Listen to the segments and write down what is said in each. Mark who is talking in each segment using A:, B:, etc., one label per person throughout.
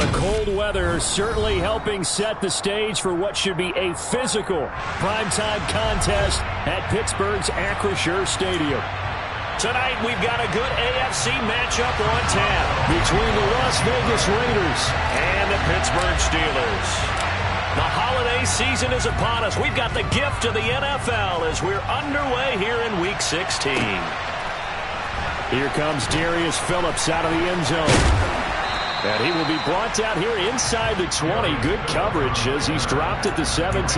A: the cold weather certainly helping set the stage for what should be a physical primetime contest at Pittsburgh's Acrisure Stadium.
B: Tonight, we've got a good AFC matchup on tap between the Las Vegas Raiders and the Pittsburgh Steelers. The holiday season is upon us. We've got the gift of the NFL as we're underway here in Week 16.
A: Here comes Darius Phillips out of the end zone. And he will be brought down here inside the 20. Good coverage as he's dropped at the 17.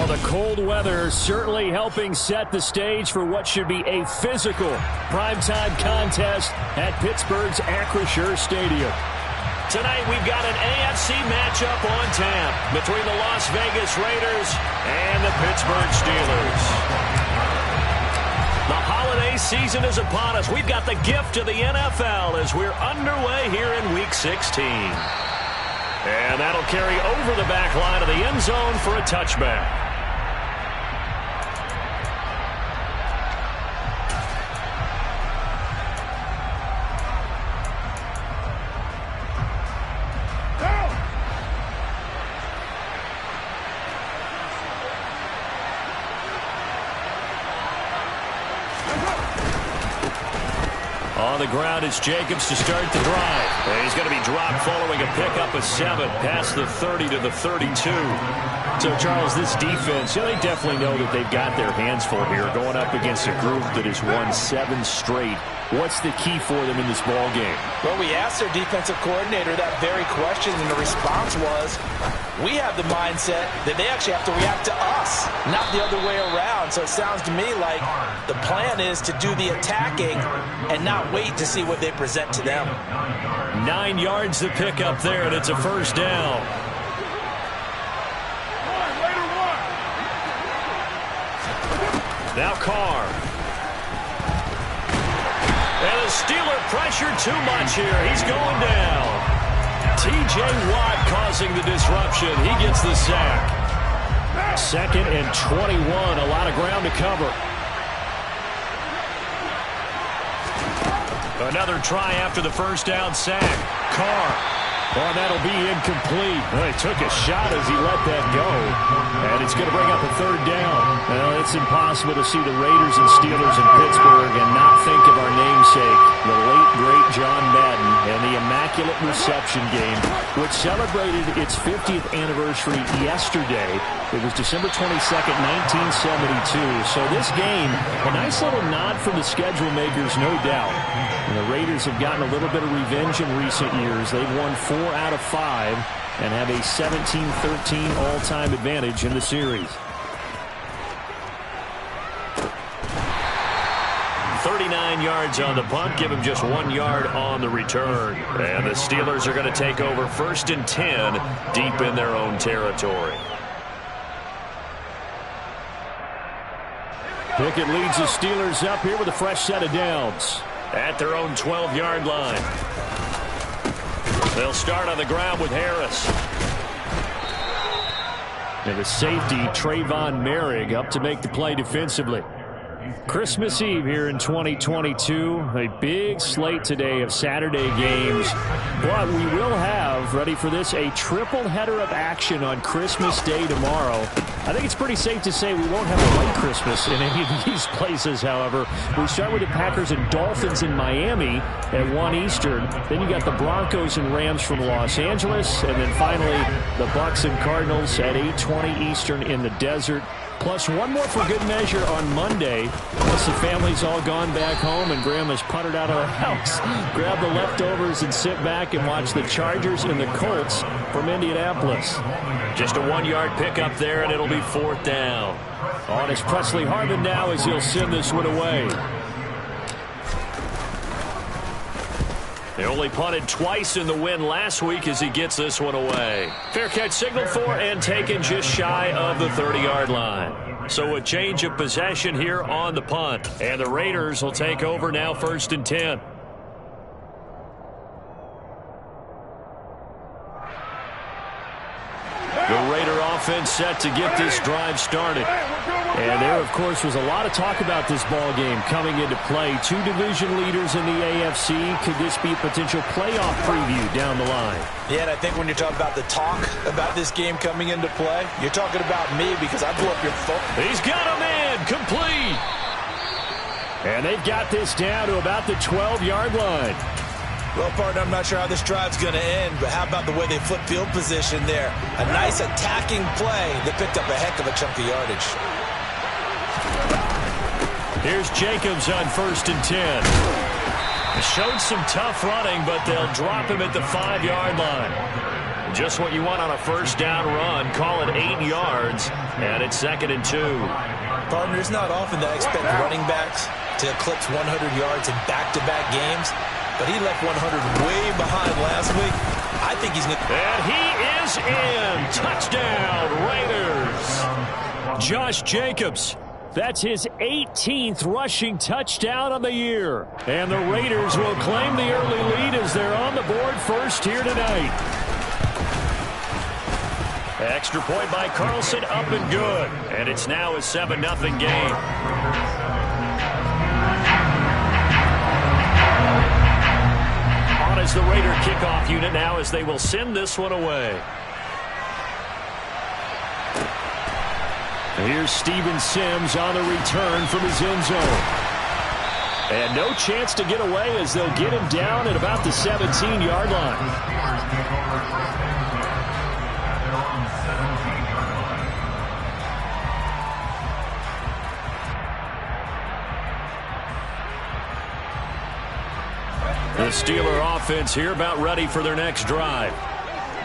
A: The cold weather certainly helping set the stage for what should be a physical primetime contest at Pittsburgh's Acrisure Stadium.
B: Tonight, we've got an AFC matchup on tap between the Las Vegas Raiders and the Pittsburgh Steelers. The holiday season is upon us. We've got the gift of the NFL as we're underway here in Week 16. And that'll carry over the back line of the end zone for a touchback.
A: On the ground, it's Jacobs to start the drive.
B: And he's going to be dropped following a pickup of 7 past the 30 to the 32.
A: So, Charles, this defense, they definitely know that they've got their hands full here going up against a group that has won 7 straight. What's the key for them in this ball game?
C: Well, we asked their defensive coordinator that very question, and the response was, we have the mindset that they actually have to react to us, not the other way around. So it sounds to me like the plan is to do the attacking and not wait to see what they present to them.
A: 9 yards to pick up there, and it's a first down.
B: Now Carr. And the Steeler pressure too much here. He's going down. T.J. Watt causing the disruption. He gets the sack.
A: 2nd and 21. A lot of ground to cover.
B: Another try after the first down sack.
A: Carr. Oh, that'll be incomplete. Well, he took a shot as he let that go. And it's going to bring up a 3rd down. Well, it's impossible to see the Raiders and Steelers in Pittsburgh and not think of our namesake, the late, great John Madden, and the Immaculate Reception game, which celebrated its 50th anniversary yesterday. It was December 22nd, 1972. So this game, a nice little nod from the schedule makers, no doubt. And the Raiders have gotten a little bit of revenge in recent years. They've won 4 out of 5 and have a 17-13 all-time advantage in the series.
B: 39 yards on the punt, give him just 1 yard on the return. And the Steelers are going to take over 1st and 10 deep in their own territory.
A: Pickett leads the Steelers up here with a fresh set of downs.
B: At their own 12-yard line. They'll start on the ground with Harris.
A: And the safety, Trayvon Merrick, up to make the play defensively. Christmas Eve here in 2022. A big slate today of Saturday games. But we will have, ready for this, a triple header of action on Christmas Day tomorrow. I think it's pretty safe to say we won't have a white Christmas in any of these places, however. We start with the Packers and Dolphins in Miami at 1 Eastern. Then you got the Broncos and Rams from Los Angeles. And then finally, the Bucs and Cardinals at 8:20 Eastern in the desert. Plus one more for good measure on Monday. Plus the family's all gone back home and Grandma's puttered out of the house. Grab the leftovers and sit back and watch the Chargers and the Colts from Indianapolis.
B: Just a 1-yard pickup there, and it'll be 4th down.
A: On is Presley Harvin now as he'll send this one away.
B: They only punted twice in the win last week as he gets this one away. Fair catch signaled for and taken just shy of the 30-yard line. So a change of possession here on the punt. And the Raiders will take over now 1st and 10. The Raider offense set to get this drive started.
A: And there, of course, was a lot of talk about this ball game coming into play. 2 division leaders in the AFC. Could this be a potential playoff preview down the line?
C: Yeah, and I think when you're talking about the talk about this game coming into play, you're talking about me because I blew up your phone.
B: He's got a man complete.
A: And they've got this down to about the 12-yard line.
C: Well, partner, I'm not sure how this drive's going to end, but how about the way they flip field position there? A nice attacking play that picked up a heck of a chunk of yardage.
B: Here's Jacobs on 1st and 10. Showed some tough running, but they'll drop him at the 5-yard line. Just what you want on a 1st down run. Call it 8 yards, and it's 2nd and 2.
C: Partner, it's not often that I expect running backs to eclipse 100 yards in back-to-back games. But he left 100 way behind last week. I think he's going to...
B: And he is in. Touchdown, Raiders.
A: Josh Jacobs. That's his 18th rushing touchdown on the year. And the Raiders will claim the early lead as they're on the board first here tonight.
B: Extra point by Carlson, up and good. And it's now a 7-0 game. Is the Raider kickoff unit now as they will send this one away.
A: Here's Steven Sims on the return from his end zone. And no chance to get away as they'll get him down at about the 17-yard line.
B: The Steeler offense here about ready for their next drive.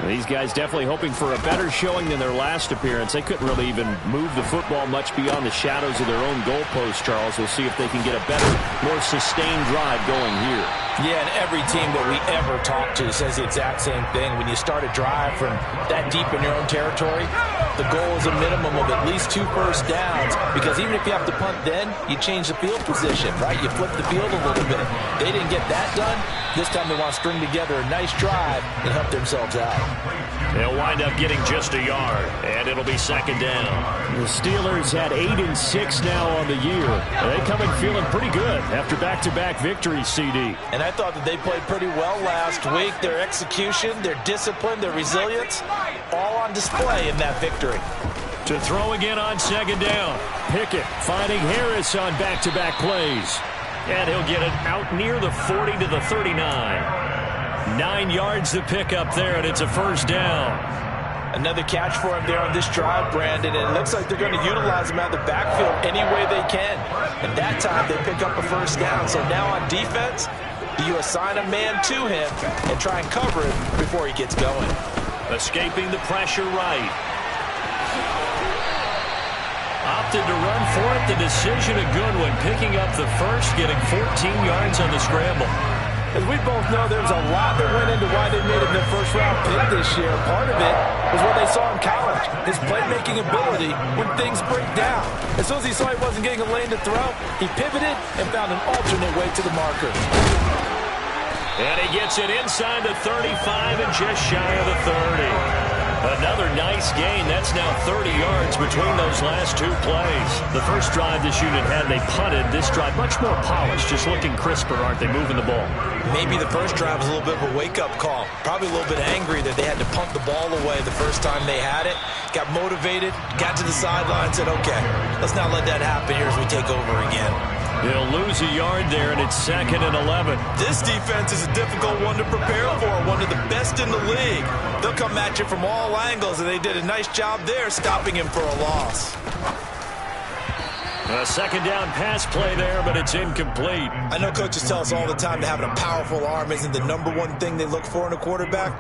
A: These guys definitely hoping for a better showing than their last appearance. They couldn't really even move the football much beyond the shadows of their own goalpost, Charles. We'll see if they can get a better, more sustained drive going here.
C: Yeah, and every team that we ever talk to says the exact same thing. When you start a drive from that deep in your own territory, the goal is a minimum of at least 2 first downs, because even if you have to punt then, you change the field position, right? You flip the field a little bit. They didn't get that done. This time they want to string together a nice drive and help themselves out.
B: They'll wind up getting just a yard, and it'll be 2nd down.
A: The Steelers had 8 and 6 now on the year. They come in feeling pretty good after back-to-back victories, CD.
C: And I thought that they played pretty well last week. Their execution, their discipline, their resilience, all on display in that victory.
B: To throw again on 2nd down.
A: Pickett finding Harris on back-to-back plays.
B: And he'll get it out near the 40 to the 39. 9 yards to pick up there, and it's a 1st down.
C: Another catch for him there on this drive, Brandon, and it looks like they're going to utilize him out of the backfield any way they can. And that time they pick up a 1st down. So now on defense, you assign a man to him and try and cover him before he gets going.
B: Escaping the pressure right. Opted to run for it. The decision a good one. Picking up the first, getting 14 yards on the scramble.
C: As we both know, there's a lot that went into why they made him their first-round pick this year. Part of it was what they saw in college, his playmaking ability when things break down. As soon as he saw he wasn't getting a lane to throw, he pivoted and found an alternate way to the marker.
B: And he gets it inside the 35 and just shy of the 30. Another nice gain. That's now 30 yards between those last two plays. The first drive this unit had, they punted. This drive, much more polished, just looking crisper, aren't they, moving the ball?
C: Maybe the first drive was a little bit of a wake-up call. Probably a little bit angry that they had to punt the ball away the first time they had it. Got motivated, got to the sideline, said, okay, let's not let that happen here as we take over again.
B: They'll lose a yard there, and it's 2nd and 11.
C: This defense is a difficult one to prepare for, one of the best in the league. They'll come at you from all angles, and they did a nice job there stopping him for a loss.
B: A second down pass play there, but it's incomplete.
C: I know coaches tell us all the time that having a powerful arm isn't the #1 thing they look for in a quarterback.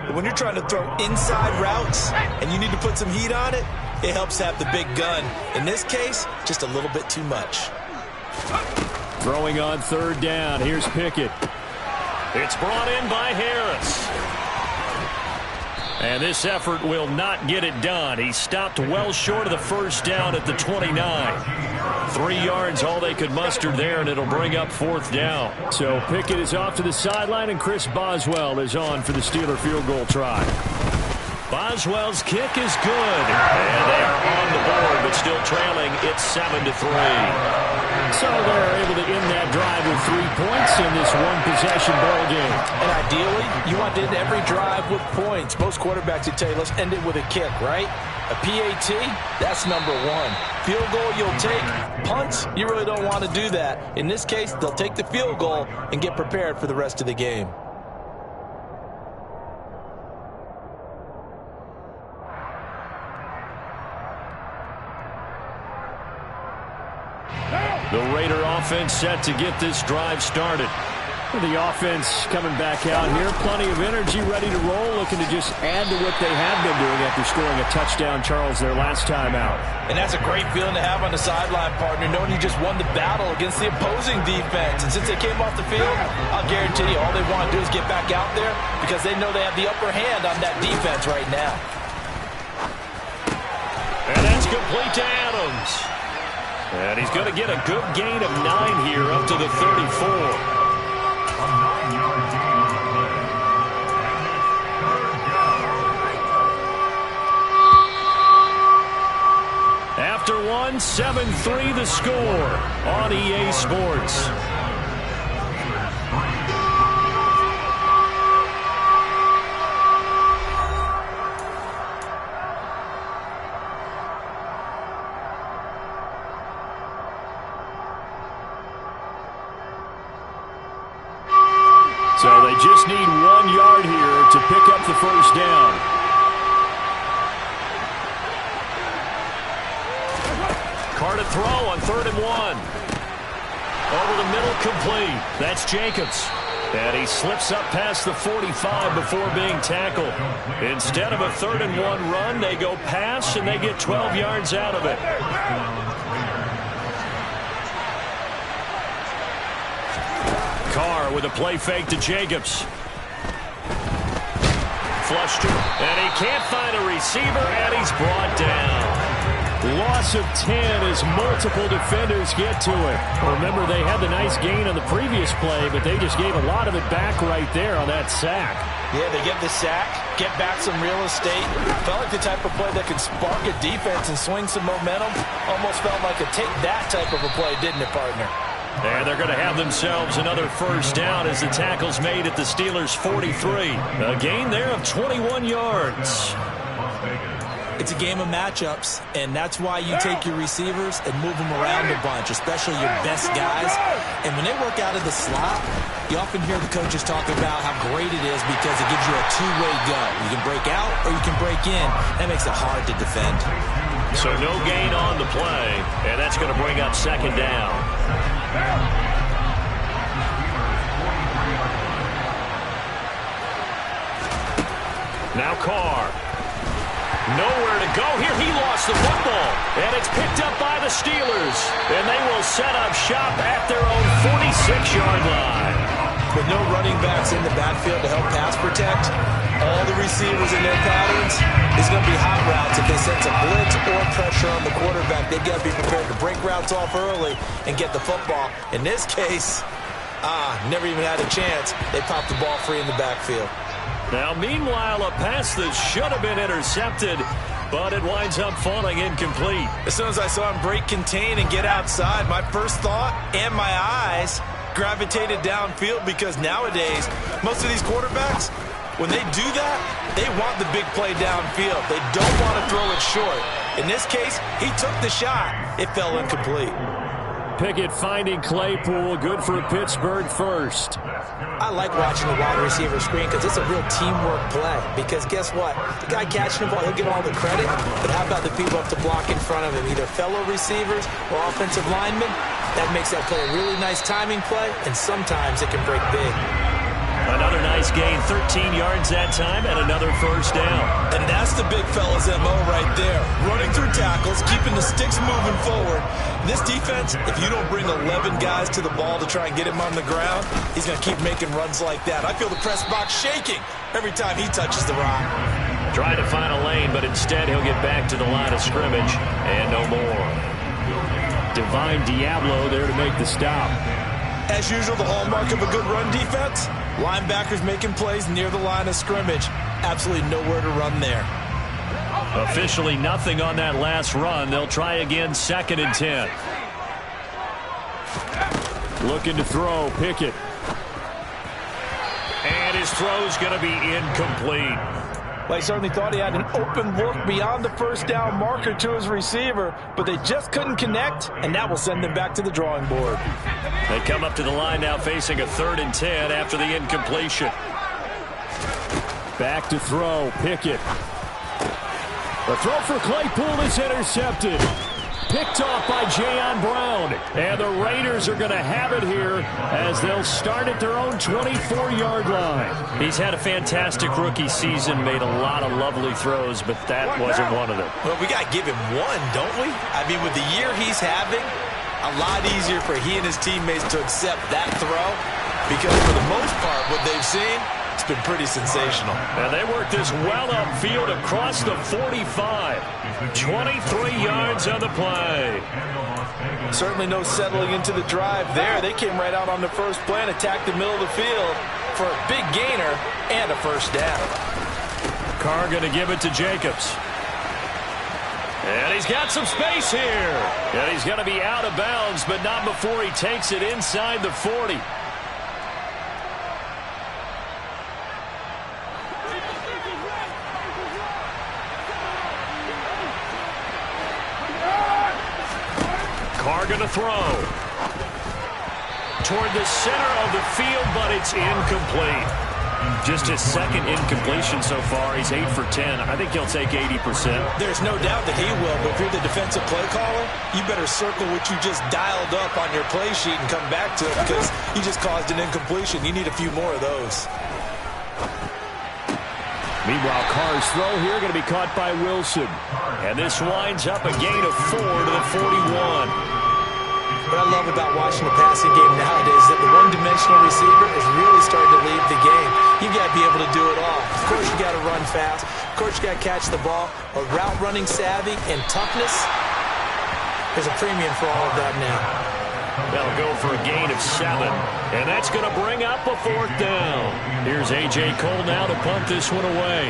C: But when you're trying to throw inside routes and you need to put some heat on it, it helps have the big gun. In this case, just a little bit too much.
A: Throwing on 3rd down. Here's Pickett.
B: It's brought in by Harris. And this effort will not get it done. He stopped well short of the first down at the 29. 3 yards, all they could muster there, and it'll bring up 4th down.
A: So Pickett is off to the sideline, and Chris Boswell is on for the Steeler field goal try.
B: Boswell's kick is good. And they are on the board, but still trailing. It's 7-3.
A: So they're able to end that drive with 3 points in this one-possession ball game.
C: And ideally, you want to end every drive with points. Most quarterbacks would tell you, let's end it with a kick, right? A PAT, that's #1. Field goal, you'll take. Punts, you really don't want to do that. In this case, they'll take the field goal and get prepared for the rest of the game.
B: The Raider offense set to get this drive started.
A: The offense coming back out here. Plenty of energy, ready to roll, looking to just add to what they have been doing after scoring a touchdown, Charles, their last time out.
C: And that's a great feeling to have on the sideline, partner, knowing you just won the battle against the opposing defense. And since they came off the field, I'll guarantee you all they want to do is get back out there because they know they have the upper hand on that defense right now.
B: And that's complete to Adams. And he's going to get a good gain of 9 here up to the 34. After 1, 7-3 the score on EA Sports.
A: So they just need 1 yard here to pick up the first down.
B: Carter throw on 3rd and 1. Over the middle, complete. That's Jacobs. And he slips up past the 45 before being tackled. Instead of a 3rd and 1 run, they go pass, and they get 12 yards out of it. Carr with a play fake to Jacobs. Flushed him, and he can't find a receiver, and he's brought down.
A: Loss of 10 as multiple defenders get to it. Remember, they had the nice gain on the previous play, but they just gave a lot of it back right there on that sack.
C: Yeah, they get the sack, get back some real estate. Felt like the type of play that could spark a defense and swing some momentum. Almost felt like a take-that type of a play, didn't it, partner?
B: And they're going to have themselves another first down as the tackle's made at the Steelers' 43. A gain there of 21 yards.
C: It's a game of matchups, and that's why you take your receivers and move them around a bunch, especially your best guys. And when they work out of the slot, you often hear the coaches talking about how great it is because it gives you a two-way go. You can break out or you can break in. That makes it hard to defend.
B: So no gain on the play, and that's going to bring up 2nd down. Now Carr. Nowhere to go here. He lost the football, and it's picked up by the Steelers, and they will set up shop at their own 46-yard line.
C: With no running backs in the backfield to help pass protect, all the receivers in their patterns is going to be hot routes. If they sense a blitz or pressure on the quarterback, they've got to be prepared to break routes off early and get the football. In this case, never even had a chance. They popped the ball free in the backfield.
B: Now, meanwhile, a pass that should have been intercepted, but it winds up falling incomplete.
C: As soon as I saw him break contain and get outside, my first thought and my eyes gravitated downfield, because nowadays, most of these quarterbacks, when they do that, they want the big play downfield. They don't want to throw it short. In this case, he took the shot. It fell incomplete.
A: Pickett finding Claypool, good for Pittsburgh first.
D: I like watching the wide receiver screen because it's a real teamwork play. Because guess what? The guy catching the ball, he'll get all the credit. But how about the people up to block in front of him, either fellow receivers or offensive linemen? That makes that play a really nice timing play, and sometimes it can break big.
B: Another nice gain, 13 yards that time, and another first down.
C: And that's the big fella's MO right there. Running through tackles, keeping the sticks moving forward. This defense, if you don't bring 11 guys to the ball to try and get him on the ground, he's going to keep making runs like that. I feel the press box shaking every time he touches the rock.
B: Trying to find a lane, but instead he'll get back to the line of scrimmage, and no more.
A: Divine Diablo there to make the stop.
C: As usual, the hallmark of a good run defense, linebackers making plays near the line of scrimmage. Absolutely nowhere to run there.
B: Officially nothing on that last run. They'll try again, 2nd and 10.
A: Looking to throw, Pickett.
B: And his throw's going to be incomplete.
C: Well, he certainly thought he had an open look beyond the first down marker to his receiver, but they just couldn't connect, and that will send them back to the drawing board.
B: They come up to the line now facing a 3rd and 10 after the incompletion.
A: Back to throw, Pickett. The throw for Claypool is intercepted. Picked off by Jayon Brown. And the Raiders are going to have it here as they'll start at their own 24-yard line.
B: He's had a fantastic rookie season, made a lot of lovely throws, but that wasn't one of them.
C: Well, we got to give him one, don't we? I mean, with the year he's having, a lot easier for he and his teammates to accept that throw, because for the most part, what they've seen, it's been pretty sensational.
B: And they work this well upfield across the 45. 23 yards on the play.
C: Certainly no settling into the drive there. They came right out on the first play and attacked the middle of the field for a big gainer and a first down.
B: Carr going to give it to Jacobs. And he's got some space here. And he's going to be out of bounds, but not before he takes it inside the 40. Carr going to throw toward the center of the field, but it's incomplete. Just his 2nd incompletion so far. He's 8 for 10. I think he'll take 80%.
C: There's no doubt that he will, but if you're the defensive play caller, you better circle what you just dialed up on your play sheet and come back to it, because you just caused an incompletion. You need a few more of those.
A: Meanwhile, Carr's throw here going to be caught by Wilson.
B: And this winds up a gain of 4 to the 41.
D: What I love about watching the passing game nowadays is that the one-dimensional receiver is really starting to lead the game. You've got to be able to do it all. Of course, you got to run fast. Of course, you got to catch the ball. A route running savvy and toughness, there's a premium for all of that now.
B: They'll go for a gain of 7. And that's going to bring up a 4th down. Here's A.J. Cole now to punt this one away.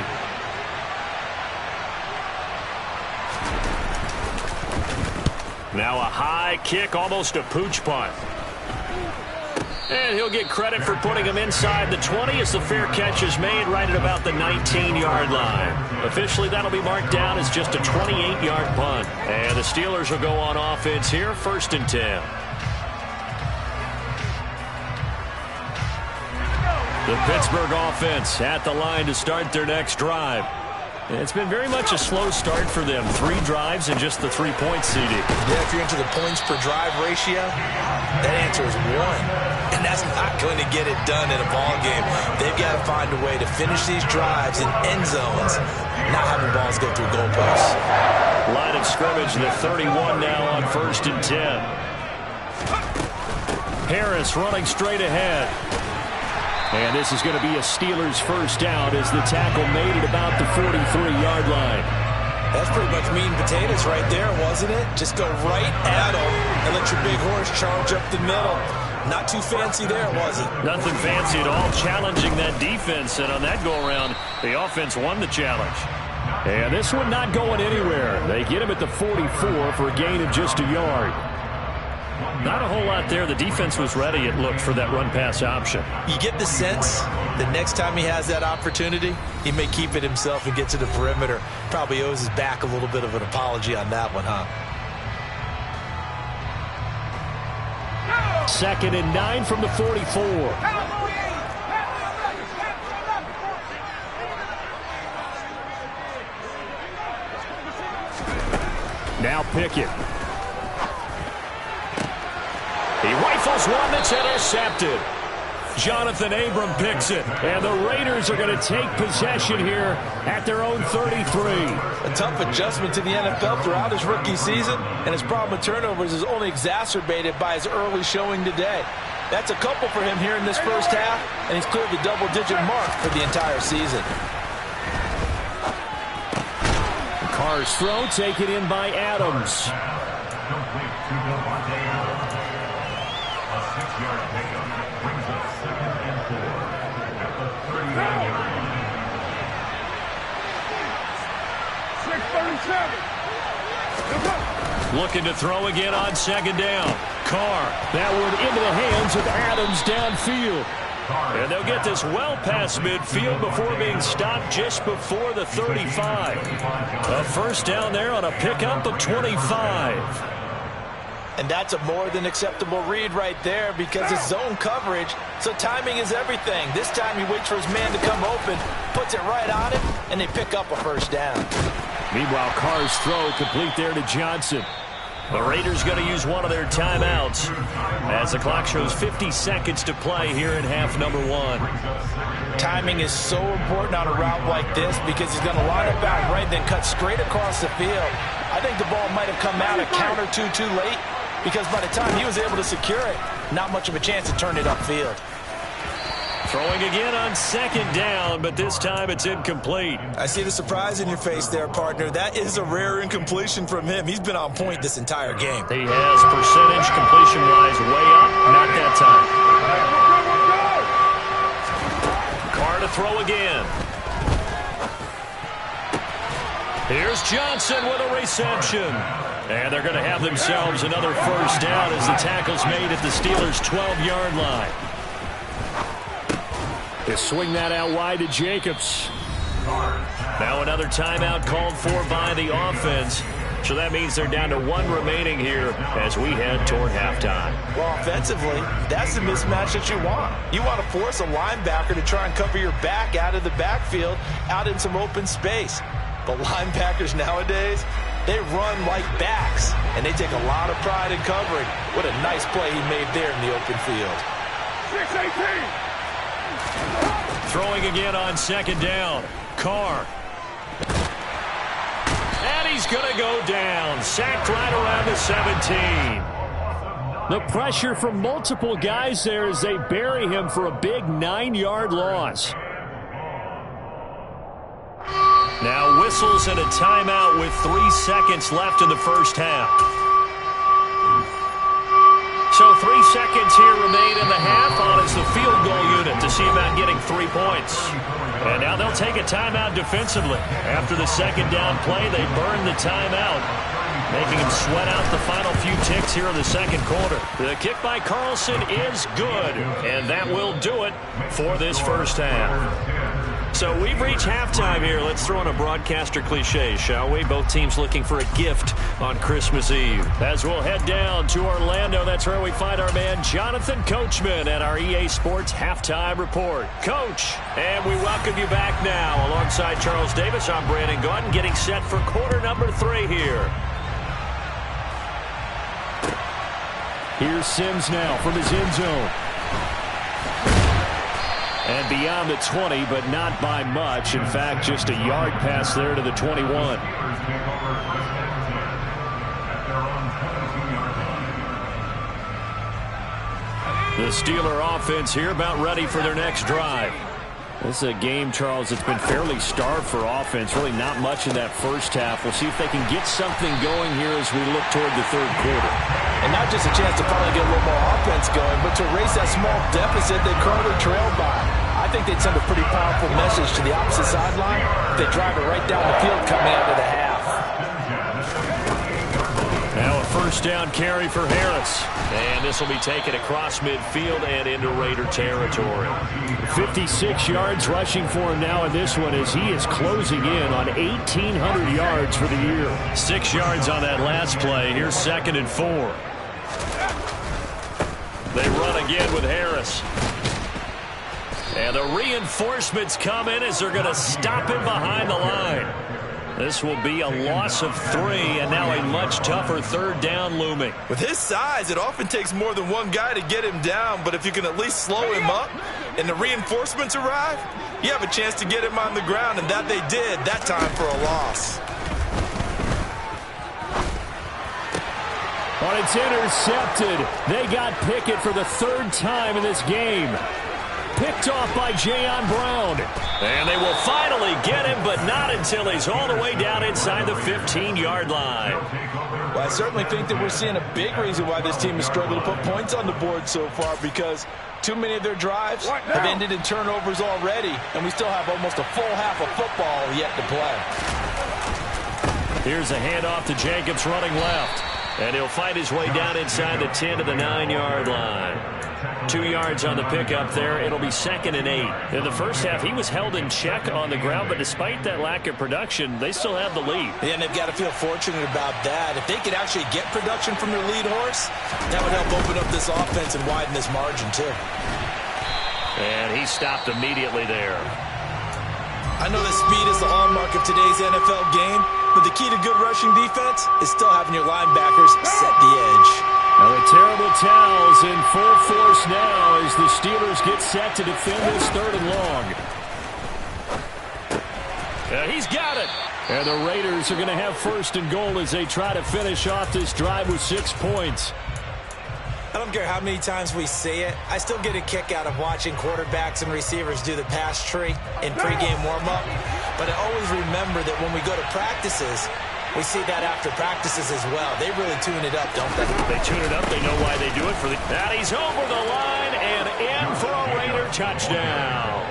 B: Now a high kick, almost a pooch punt. And he'll get credit for putting him inside the 20 as the fair catch is made right at about the 19-yard line. Officially, that'll be marked down as just a 28-yard punt. And the Steelers will go on offense here, 1st and 10. The Pittsburgh offense at the line to start their next drive. It's been very much a slow start for them. 3 drives and just the 3-point CD.
C: Yeah, if you're into the points per drive ratio, that answer is 1. And that's not going to get it done in a ball game. They've got to find a way to finish these drives in end zones, not having balls go through goalposts.
B: Line of scrimmage, the 31 now on 1st and 10. Harris running straight ahead.
A: And this is going to be a Steelers first down as the tackle made it about the 43-yard line.
C: That's pretty much meat and potatoes right there, wasn't it? Just go right at them and let your big horse charge up the middle.
D: Not too fancy there, was it?
B: Nothing fancy at all, challenging that defense, and on that go-around, the offense won the challenge.
A: And this one not going anywhere. They get him at the 44 for a gain of just a yard.
B: Not a whole lot there. The defense was ready, it looked, for that run-pass option.
D: You get the sense that next time he has that opportunity, he may keep it himself and get to the perimeter. Probably owes his back a little bit of an apology on that one, huh?
A: 2nd and 9 from the 44. Now Pickett.
B: He rifles one that's intercepted. Jonathan Abram picks it.
A: And the Raiders are going to take possession here at their own 33.
D: A tough adjustment to the NFL throughout his rookie season, and his problem with turnovers is only exacerbated by his early showing today. That's a couple for him here in this first half, and he's cleared the double-digit mark for the entire season.
A: Carr's throw taken in by Adams.
B: Looking to throw again on 2nd down. Carr.
A: That one into the hands of Adams downfield.
B: And they'll get this well past midfield before being stopped just before the 35. A first down there on a pickup of 25.
D: And that's a more than acceptable read right there because it's zone coverage, so timing is everything. This time he waits for his man to come open, puts it right on him, and they pick up a first down.
A: Meanwhile, Carr's throw complete there to Johnson.
B: The Raiders going to use one of their timeouts as the clock shows 50 seconds to play here in half number 1.
D: Timing is so important on a route like this because he's going to line up out right, then cut straight across the field. I think the ball might have come out a count or two too late because by the time he was able to secure it, not much of a chance to turn it upfield.
B: Throwing again on 2nd down, but this time it's incomplete.
D: I see the surprise in your face there, partner. That is a rare incompletion from him. He's been on point this entire game.
B: He has percentage completion-wise way up. Not that time. Carr to throw again. Here's Johnson with a reception. And they're going to have themselves another first down as the tackle's made at the Steelers' 12-yard line.
A: They swing that out wide to Jacobs.
B: Now another timeout called for by the offense. So that means they're down to 1 remaining here as we head toward halftime.
D: Well, offensively, that's the mismatch that you want. You want to force a linebacker to try and cover your back out of the backfield, out in some open space. But linebackers nowadays, they run like backs, and they take a lot of pride in covering. What a nice play he made there in the open field.
B: 6-18. Throwing again on 2nd down. Carr. And he's going to go down. Sacked right around the 17.
A: The pressure from multiple guys there as they bury him for a big 9-yard loss.
B: Now whistles and a timeout with 3 seconds left in the first half. So 3 seconds here remain in the half on as the field goal unit to see about getting 3 points. And now they'll take a timeout defensively. After the 2nd down play, they burn the timeout, making him sweat out the final few ticks here in the 2nd quarter. The kick by Carlson is good, and that will do it for this first half. So we've reached halftime here. Let's throw in a broadcaster cliche, shall we? Both teams looking for a gift on Christmas Eve. As we'll head down to Orlando, that's where we find our man Jonathan Coachman at our EA Sports Halftime Report. Coach, and we welcome you back now. Alongside Charles Davis, I'm Brandon Gaudin, getting set for quarter number 3 here.
A: Here's Sims now from his end zone. And beyond the 20, but not by much. In fact, just a yard pass there to the 21. The Steeler offense here about ready for their next drive. This is a game, Charles, that's been fairly starved for offense. Really not much in that first half. We'll see if they can get something going here as we look toward the 3rd quarter.
C: And not just a chance to finally get a little more offense going, but to erase that small deficit they currently trailed by. I think they'd send a pretty powerful message to the opposite sideline if they drive it right down the field coming out of the half.
B: Now a first down carry for Harris. And this will be taken across midfield and into Raider territory.
A: 56 yards rushing for him now in this one as he is closing in on 1,800 yards for the year.
B: 6 yards on that last play. Here's 2nd and 4. They run again with Harris. And the reinforcements come in as they're going to stop him behind the line. This will be a loss of 3, and now a much tougher 3rd down looming.
E: With his size, it often takes more than one guy to get him down, but if you can at least slow him up and the reinforcements arrive, you have a chance to get him on the ground, and that they did that time for a loss.
A: But it's intercepted. They got Pickett for the 3rd time in this game. Picked off by Jayon Brown.
B: And they will finally get him, but not until he's all the way down inside the 15-yard line.
C: Well, I certainly think that we're seeing a big reason why this team has struggled to put points on the board so far, because too many of their drives have ended in turnovers already, and we still have almost a full half of football yet to play.
B: Here's a handoff to Jacobs running left. And he'll fight his way down inside the 10 to the 9-yard line. 2 yards on the pickup there. It'll be 2nd and 8. In the first half, he was held in check on the ground, but despite that lack of production, they still have the lead.
D: Yeah, and they've got to feel fortunate about that. If they could actually get production from their lead horse, that would help open up this offense and widen this margin, too.
B: And he stopped immediately there.
D: I know that speed is the hallmark of today's NFL game, but the key to good rushing defense is still having your linebackers set the edge.
A: Now the terrible towels in full force now as the Steelers get set to defend this 3rd and long.
B: He's got it.
A: And the Raiders are going to have 1st and goal as they try to finish off this drive with 6 points.
D: I don't care how many times we see it. I still get a kick out of watching quarterbacks and receivers do the pass tree in pregame warm-up. But I always remember that when we go to practices, we see that after practices as well. They really tune it up, don't they?
B: They tune it up. They know why they do it. And he's over the line and in for a Raider touchdown.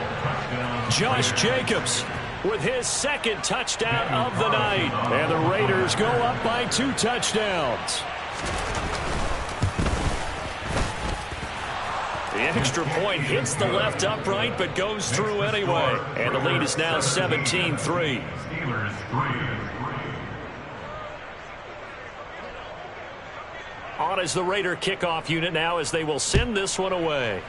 B: Josh Jacobs with his 2nd touchdown of the night.
A: And the Raiders go up by 2 touchdowns.
B: The extra point hits the left upright, but goes through anyway. And the lead is now 17-3. On is the Raider kickoff unit now as they will send this one away.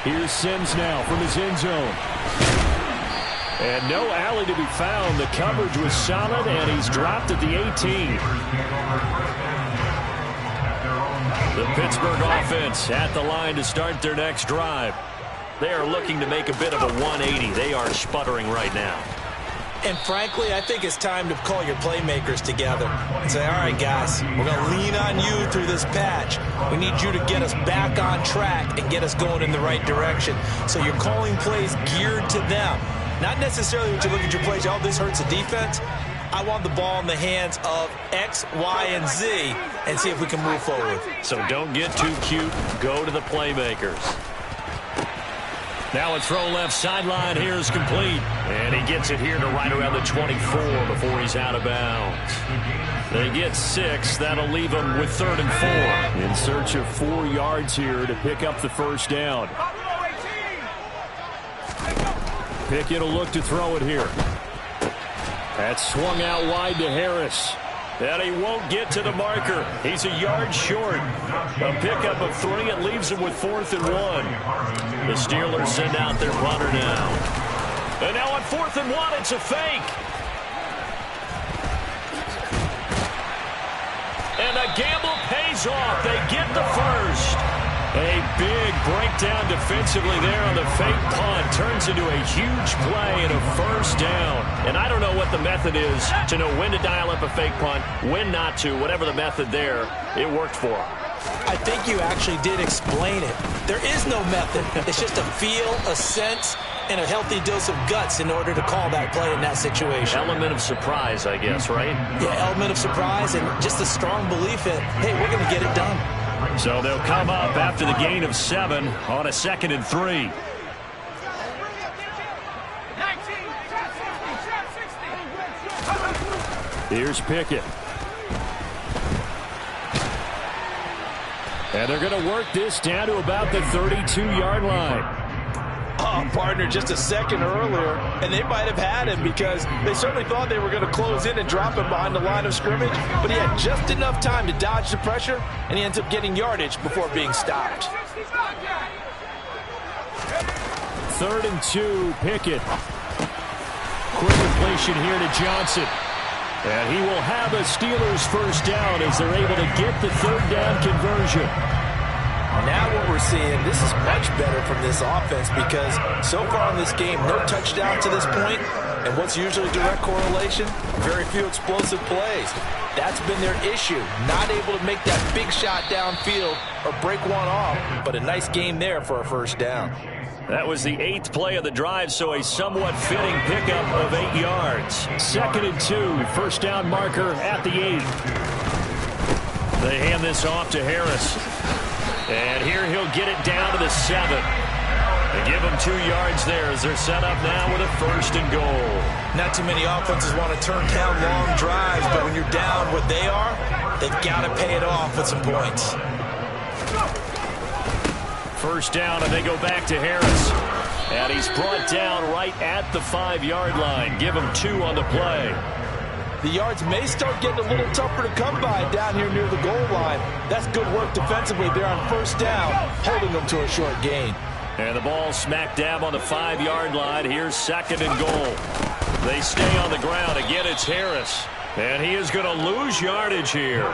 A: Here's Sims now from his end zone. And no alley to be found. The coverage was solid, and he's dropped at the 18.
B: The Pittsburgh offense at the line to start their next drive. They are looking to make a bit of a 180. They are sputtering right now.
D: And frankly, I think it's time to call your playmakers together and say, all right, guys, we're going to lean on you through this patch. We need you to get us back on track and get us going in the right direction. So you're calling plays geared to them. Not necessarily when you look at your plays, oh, this hurts the defense. I want the ball in the hands of X, Y, and Z and see if we can move forward.
B: So don't get too cute. Go to the playmakers. Now a throw left sideline here is complete. And he gets it here to right around the 24 before he's out of bounds. They get 6. That'll leave them with 3rd and 4.
A: In search of 4 yards here to pick up the 1st down. Pickett will look to throw it here. That's swung out wide to Harris.
B: And he won't get to the marker. He's a yard short. A pickup of 3. It leaves him with 4th and 1. The Steelers send out their punter now. And now on 4th and 1, it's a fake. And the gamble pays off. They get the 1st. A big breakdown defensively there on the fake punt. Turns into a huge play and a 1st down. And I don't know what the method is to know when to dial up a fake punt, when not to. Whatever the method there, it worked for him.
D: I think you actually did explain it. There is no method. It's just a feel, a sense, and a healthy dose of guts in order to call that play in that situation.
B: Element of surprise, I guess, right?
D: Yeah, element of surprise and just a strong belief that, hey, we're going to get it done.
B: So they'll come up after the gain of 7 on a 2nd and 3.
A: Here's Pickett. And they're going to work this down to about the 32-yard line.
C: Oh, partner, just a second earlier, and they might have had him because they certainly thought they were going to close in and drop him behind the line of scrimmage, but he had just enough time to dodge the pressure, and he ends up getting yardage before being stopped.
A: 3rd and 2, Pickett. Quick completion here to Johnson. And he will have a Steelers first down as they're able to get the 3rd down conversion.
C: Now what we're seeing, this is much better from this offense because so far in this game, no touchdown to this point, and what's usually direct correlation? Very few explosive plays. That's been their issue, not able to make that big shot downfield or break one off, but a nice game there for a first down.
B: That was the 8th play of the drive, so a somewhat fitting pickup of 8 yards.
A: 2nd and 2, first down marker at the 8.
B: They hand this off to Harris. And here he'll get it down to the 7. They give him 2 yards there as they're set up now with a 1st and goal.
C: Not too many offenses want to turn down long drives, but when you're down what they are, they've got to pay it off with some points.
B: First down, and they go back to Harris. And he's brought down right at the 5-yard line. Give him 2 on the play.
C: The yards may start getting a little tougher to come by down here near the goal line. That's good work defensively there on first down, holding them to a short gain.
B: And the ball smack dab on the 5-yard line. Here's 2nd and goal. They stay on the ground. Again, it's Harris. And he is going to lose yardage here.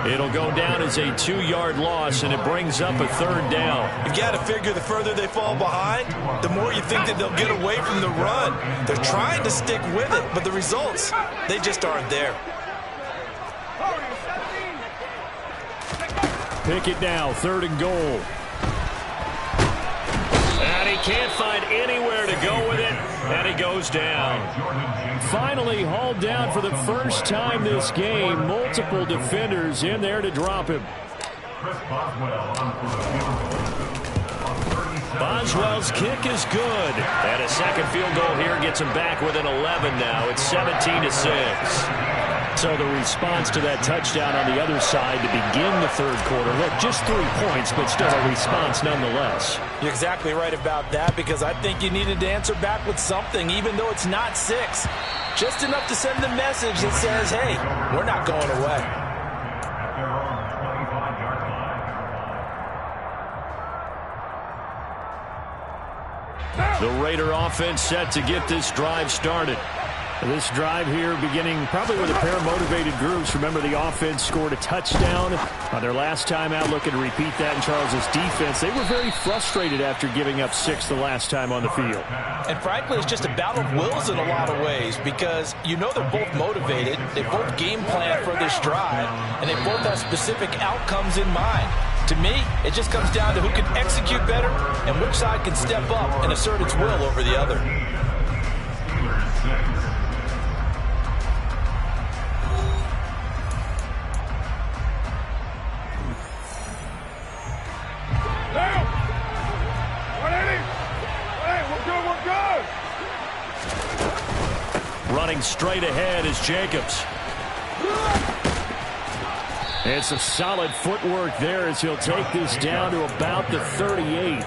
B: It'll go down as a 2-yard loss, and it brings up a 3rd down.
C: You've got to figure the further they fall behind, the more you think that they'll get away from the run. They're trying to stick with it, but the results, they just aren't there.
A: Pickett now, 3rd and goal.
B: And he can't find anywhere to go with it, and he goes down.
A: Finally hauled down for the first time this game. Multiple defenders in there to drop him.
B: Boswell's kick is good. And a second field goal here gets him back within 11 now. It's 17-6.
A: So the response to that touchdown on the other side to begin the 3rd quarter. Look, just 3 points, but still a response nonetheless.
C: You're exactly right about that because I think you needed to answer back with something, even though it's not 6. Just enough to send the message that says, hey, we're not going away.
B: The Raider offense set to get this drive started.
A: This drive here beginning probably with a pair of motivated groups. Remember, the offense scored a touchdown on their last time out, looking to repeat that in Charles's defense. They were very frustrated after giving up 6 the last time on the field.
C: And frankly, it's just a battle of wills in a lot of ways because you know they're both motivated, they both game plan for this drive, and they both have specific outcomes in mind. To me, it just comes down to who can execute better and which side can step up and assert its will over the other.
B: Running straight ahead is Jacobs.
A: And some solid footwork there as he'll take this down to about the 38.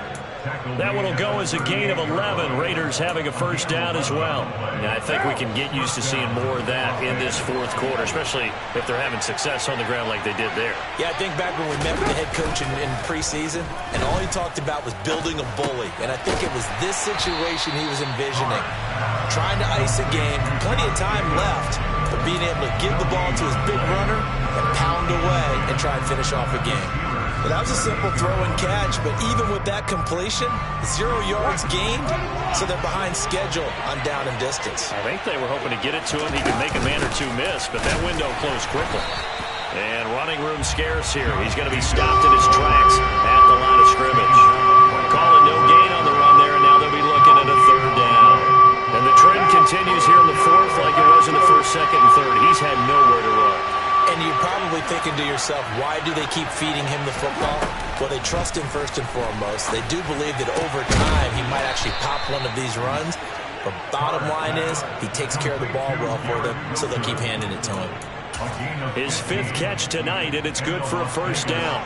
B: That one will go as a gain of 11. Raiders having a first down as well. Yeah, I think we can get used to seeing more of that in this 4th quarter, especially if they're having success on the ground like they did there.
C: Yeah, I think back when we met with the head coach in preseason, and all he talked about was building a bully. And I think it was this situation he was envisioning. Trying to ice a game, plenty of time left, but being able to give the ball to his big runner and pound away and try and finish off a game. Well, that was a simple throw and catch, but even with that completion, 0 yards gained, so they're behind schedule on down and distance.
B: I think they were hoping to get it to him. He could make a man or two miss, but that window closed quickly. And running room scarce here. He's going to be stopped in his tracks at the line of scrimmage. Calling no gain on the run there, and now they'll be looking at a 3rd continues here in the fourth like it was in the first, second, and third. He's had nowhere to run.
D: And you're probably thinking to yourself, why do they keep feeding him the football? Well, they trust him first and foremost. They do believe that over time he might actually pop one of these runs. But bottom line is he takes care of the ball well for them, so they'll keep handing it to him.
B: His fifth catch tonight, and it's good for a first down.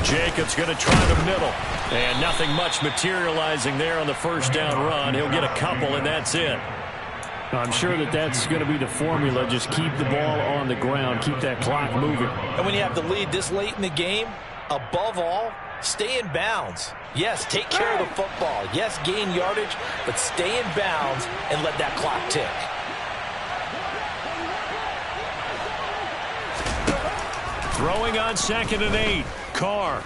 B: Jacobs going to try the middle. And nothing much materializing there on the first down run. He'll get a couple, and that's it.
A: I'm sure that's going to be the formula. Just keep the ball on the ground. Keep that clock moving.
D: And when you have the lead this late in the game, above all, stay in bounds. Yes, take care of the football. Yes, gain yardage, but stay in bounds and let that clock tick.
B: Throwing on 2nd and 8. Carr.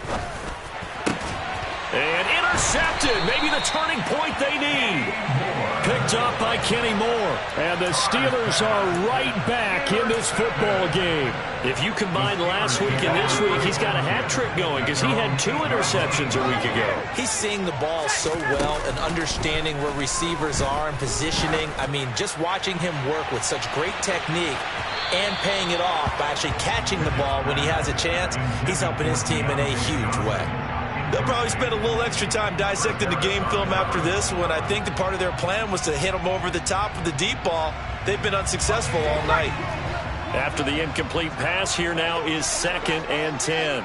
B: And intercepted. Maybe the turning point they need. Picked up by Kenny Moore.
A: And the Steelers are right back in this football game.
B: If you combine last week and this week, he's got a hat trick going because he had 2 interceptions a week ago.
D: He's seeing the ball so well and understanding where receivers are and positioning. I mean, just watching him work with such great technique and paying it off by actually catching the ball when he has a chance, he's helping his team in a huge way.
E: They'll probably spend a little extra time dissecting the game film after this when I think the part of their plan was to hit them over the top of the deep ball. They've been unsuccessful all night.
B: After the incomplete pass, here now is 2nd and 10.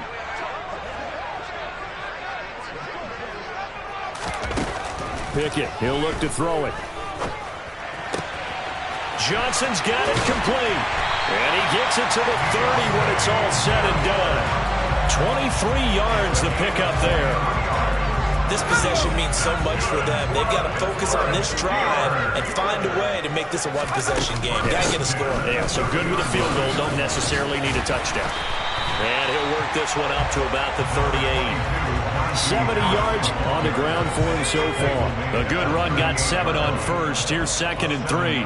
A: Pickett, he'll look to throw it.
B: Johnson's got it complete. And he gets it to the 30 when it's all said and done. 23 yards the pickup there.
D: This possession means so much for them. They've got to focus on this drive and find a way to make this a one-possession game. Got to get a score.
B: Yeah, so good with a field goal. Don't necessarily need a touchdown. And he'll work this one up to about the 38.
A: 70 yards on the ground for him so far.
B: A good run, got 7 on first. Here's 2nd and 3.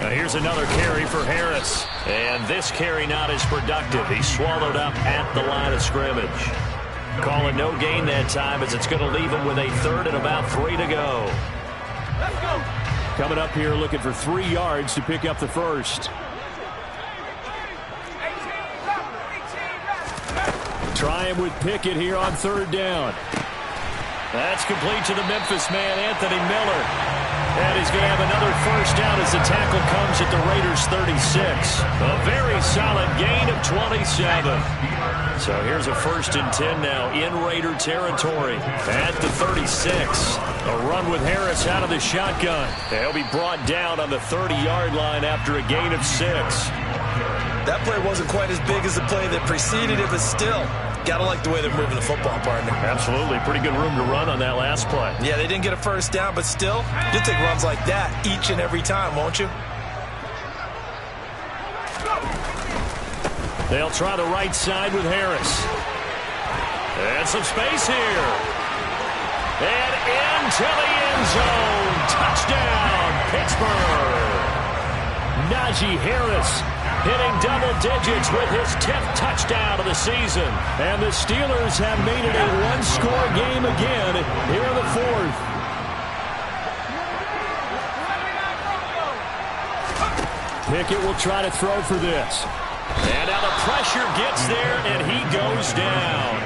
B: Now here's another carry for Harris. And this carry not as productive. He's swallowed up at the line of scrimmage. Call it no gain that time as it's going to leave him with a 3rd and about 3 to go.
A: Let's go. Coming up here looking for 3 yards to pick up the first. Trying with Pickett here on 3rd down.
B: That's complete to the Memphis man, Anthony Miller. And he's going to have another first down as the tackle comes at the Raiders' 36. A very solid gain of 27. So here's a 1st and 10 now in Raider territory at the 36. A run with Harris out of the shotgun. They'll be brought down on the 30-yard line after a gain of 6.
E: That play wasn't quite as big as the play that preceded it, but still, gotta like the way they're moving the football, partner.
B: Absolutely. Pretty good room to run on that last play.
E: Yeah, they didn't get a first down, but still, you'll take runs like that each and every time, won't you?
B: They'll try the right side with Harris. And some space here. And into the end zone. Touchdown, Pittsburgh.
A: Najee Harris hitting double digits with his 10th touchdown of the season. And the Steelers have made it a one-score game again here in the 4th. Pickett will try to throw for this.
B: And now the pressure gets there, and he goes down.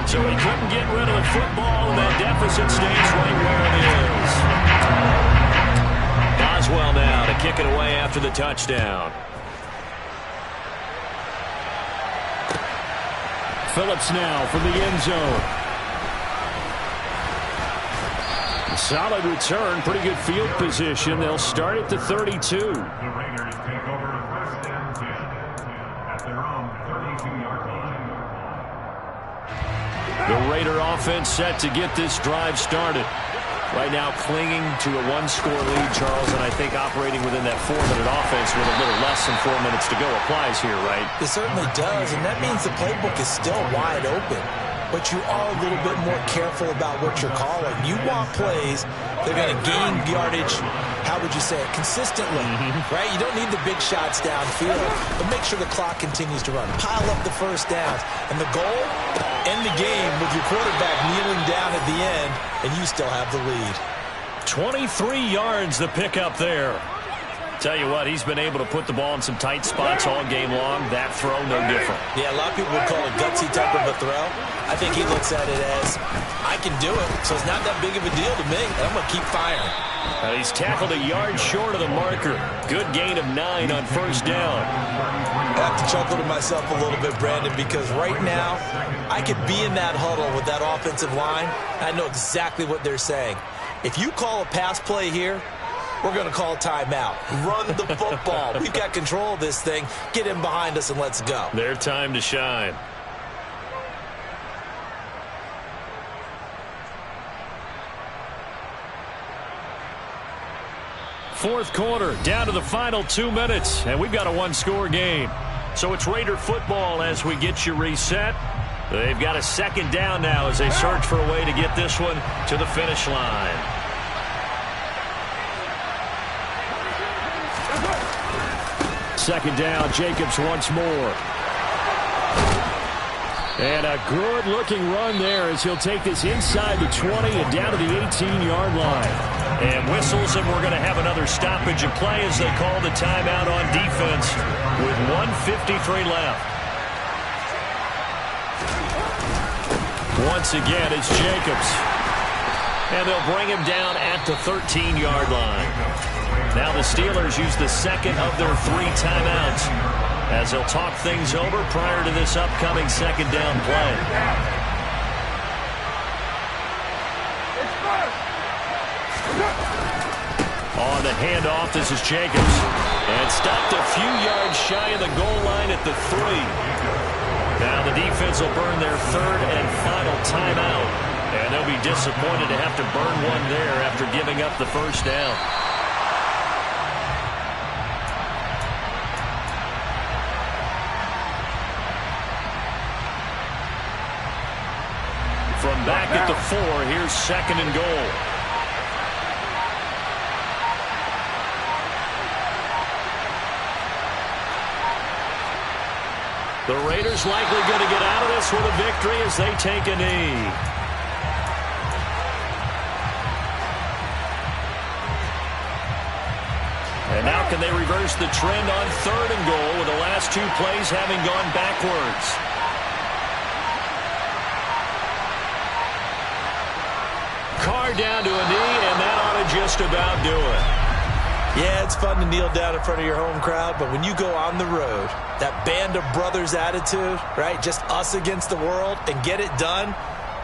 B: So he couldn't get rid of the football, and that deficit stays right where it is. Boswell now to kick it away after the touchdown.
A: Phillips now from the end zone. Solid return, pretty good field position. They'll start at the 32. The Raider offense set to get this drive started. Right now clinging to a one-score lead, Charles, and I think operating within that 4-minute offense with a little less than 4 minutes to go applies here, right?
D: It certainly does, and that means the playbook is still wide open. But you are a little bit more careful about what you're calling. You want plays, they're going to gain yardage how would you say it, consistently, right? You don't need the big shots downfield, but make sure the clock continues to run. Pile up the first downs. And the goal, end the game with your quarterback kneeling down at the end, and you still have the lead.
B: 23 yards the pickup there. Tell you what, he's been able to put the ball in some tight spots all game long. That throw, no different.
D: Yeah, a lot of people would call it gutsy type of a throw. I think he looks at it as, I can do it, so it's not that big of a deal to me, and I'm going to keep firing.
B: He's tackled a yard short of the marker. Good gain of 9 on first down.
D: I have to chuckle to myself a little bit, Brandon, because right now, I could be in that huddle with that offensive line. I know exactly what they're saying. If you call a pass play here, we're going to call timeout. Run the football. We've got control of this thing. Get in behind us and let's go.
B: Their time to shine. Fourth quarter, down to the final 2 minutes, and we've got a one-score game. So it's Raider football as we get you reset. They've got a second down now as they search for a way to get this one to the finish line. Second down, Jacobs once more. And a good-looking run there as he'll take this inside the 20 and down to the 18-yard line. And whistles, and we're going to have another stoppage of play as they call the timeout on defense with 1:53 left. Once again, it's Jacobs. And they'll bring him down at the 13-yard line. Now the Steelers use the second of their 3 timeouts as they'll talk things over prior to this upcoming second down play. On the handoff, this is Jacobs. And stopped a few yards shy of the goal line at the 3. Now the defense will burn their third and final timeout. And they'll be disappointed to have to burn one there after giving up the first down. From back at the 4, here's second and goal. The Raiders likely going to get out of this with a victory as they take a knee. And now can they reverse the trend on third and goal with the last 2 plays having gone backwards? Carr down to a knee, and that ought to just about do it.
D: Yeah, it's fun to kneel down in front of your home crowd, but when you go on the road, that band of brothers attitude, right, just us against the world, and get it done,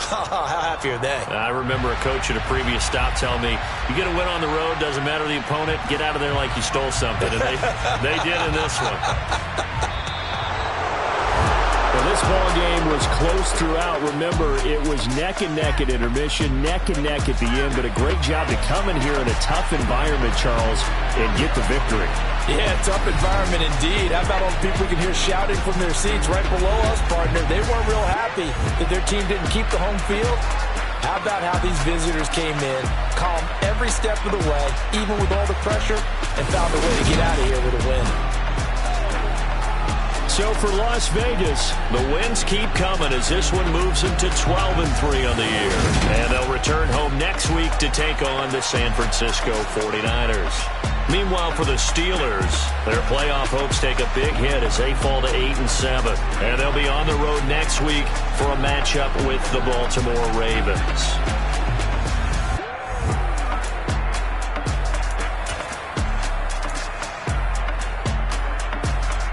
D: how happy are they?
B: I remember a coach at a previous stop telling me, you get a win on the road, doesn't matter the opponent, get out of there like you stole something. And they did in this one.
A: Well, this ball game was close throughout. Remember, it was neck and neck at intermission, neck and neck at the end, but a great job to come in here in a tough environment, Charles, and get the victory.
D: Yeah, tough environment indeed. How about all the people you can hear shouting from their seats right below us, partner? They weren't real happy that their team didn't keep the home field. How about how these visitors came in, calm every step of the way, even with all the pressure, and found a way to get out of here with a win.
B: So for Las Vegas, the wins keep coming as this one moves them to 12-3 on the year. And they'll return home next week to take on the San Francisco 49ers. Meanwhile, for the Steelers, their playoff hopes take a big hit as they fall to 8-7. And they'll be on the road next week for a matchup with the Baltimore Ravens.